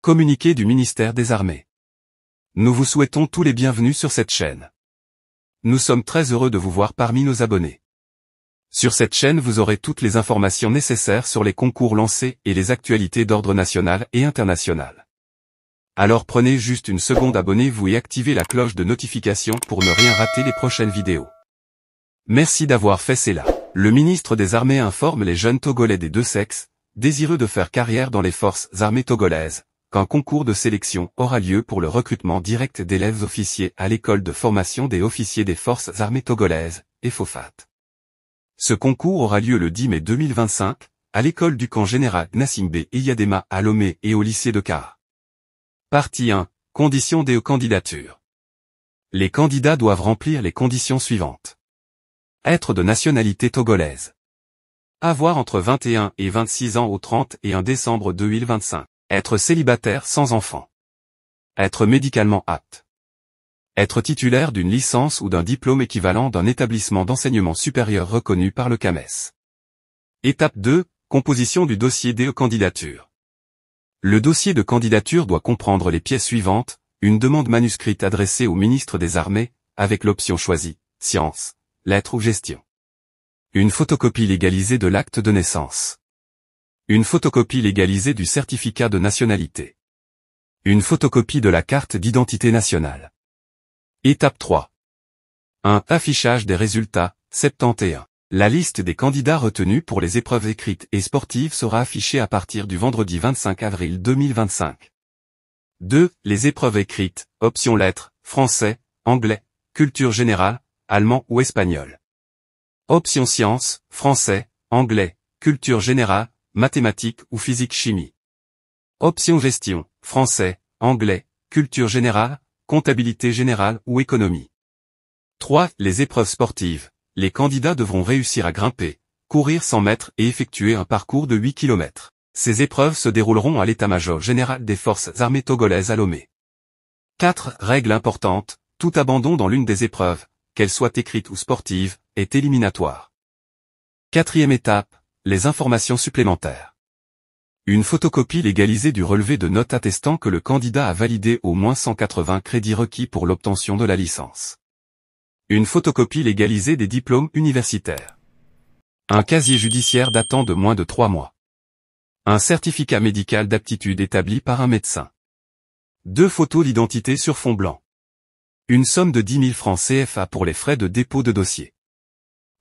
Communiqué du ministère des Armées. Nous vous souhaitons tous les bienvenus sur cette chaîne. Nous sommes très heureux de vous voir parmi nos abonnés. Sur cette chaîne vous aurez toutes les informations nécessaires sur les concours lancés et les actualités d'ordre national et international. Alors prenez juste une seconde, abonnez-vous et activez la cloche de notification pour ne rien rater les prochaines vidéos. Merci d'avoir fait cela. Le ministre des Armées informe les jeunes Togolais des deux sexes, désireux de faire carrière dans les forces armées togolaises, qu'un concours de sélection aura lieu pour le recrutement direct d'élèves officiers à l'école de formation des officiers des forces armées togolaises, EFOFAT. Ce concours aura lieu le 10 mai 2025, à l'école du camp général Gnassingbé Iyadema à Lomé et au lycée de Kara. Partie 1. Conditions des candidatures. Les candidats doivent remplir les conditions suivantes. Être de nationalité togolaise. Avoir entre 21 et 26 ans au 31 décembre 2025. Être célibataire sans enfant. Être médicalement apte. Être titulaire d'une licence ou d'un diplôme équivalent d'un établissement d'enseignement supérieur reconnu par le CAMES. Étape 2. Composition du dossier des candidatures. Le dossier de candidature doit comprendre les pièces suivantes, une demande manuscrite adressée au ministre des Armées, avec l'option choisie, sciences, lettres ou gestion. Une photocopie légalisée de l'acte de naissance. Une photocopie légalisée du certificat de nationalité. Une photocopie de la carte d'identité nationale. Étape 3. 1. Affichage des résultats, 71. La liste des candidats retenus pour les épreuves écrites et sportives sera affichée à partir du vendredi 25 avril 2025. 2. Les épreuves écrites, option lettres, français, anglais, culture générale, allemand ou espagnol. Option sciences, français, anglais, culture générale, mathématiques ou physique-chimie. Option gestion, français, anglais, culture générale, comptabilité générale ou économie. 3. Les épreuves sportives. Les candidats devront réussir à grimper, courir 100 mètres et effectuer un parcours de 8 km. Ces épreuves se dérouleront à l'état-major général des forces armées togolaises à Lomé. 4. Règle importante, tout abandon dans l'une des épreuves, qu'elle soit écrite ou sportive, est éliminatoire. 4e étape, les informations supplémentaires. Une photocopie légalisée du relevé de notes attestant que le candidat a validé au moins 180 crédits requis pour l'obtention de la licence. Une photocopie légalisée des diplômes universitaires. Un casier judiciaire datant de moins de 3 mois. Un certificat médical d'aptitude établi par un médecin. 2 photos d'identité sur fond blanc. Une somme de 10 000 francs CFA pour les frais de dépôt de dossier.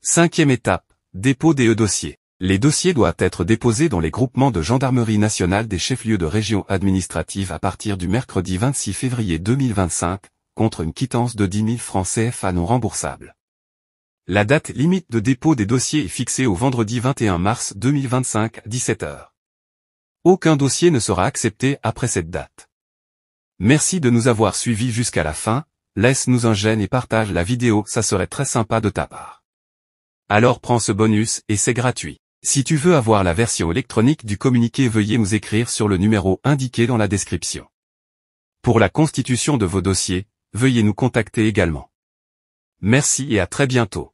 5e étape, dépôt des dossiers. Les dossiers doivent être déposés dans les groupements de gendarmerie nationale des chefs-lieux de région administrative à partir du mercredi 26 février 2025, contre une quittance de 10 000 francs CFA non remboursable. La date limite de dépôt des dossiers est fixée au vendredi 21 mars 2025 à 17 h. Aucun dossier ne sera accepté après cette date. Merci de nous avoir suivis jusqu'à la fin, laisse-nous un j'aime et partage la vidéo, ça serait très sympa de ta part. Alors prends ce bonus et c'est gratuit. Si tu veux avoir la version électronique du communiqué, veuillez nous écrire sur le numéro indiqué dans la description. Pour la constitution de vos dossiers, veuillez nous contacter également. Merci et à très bientôt.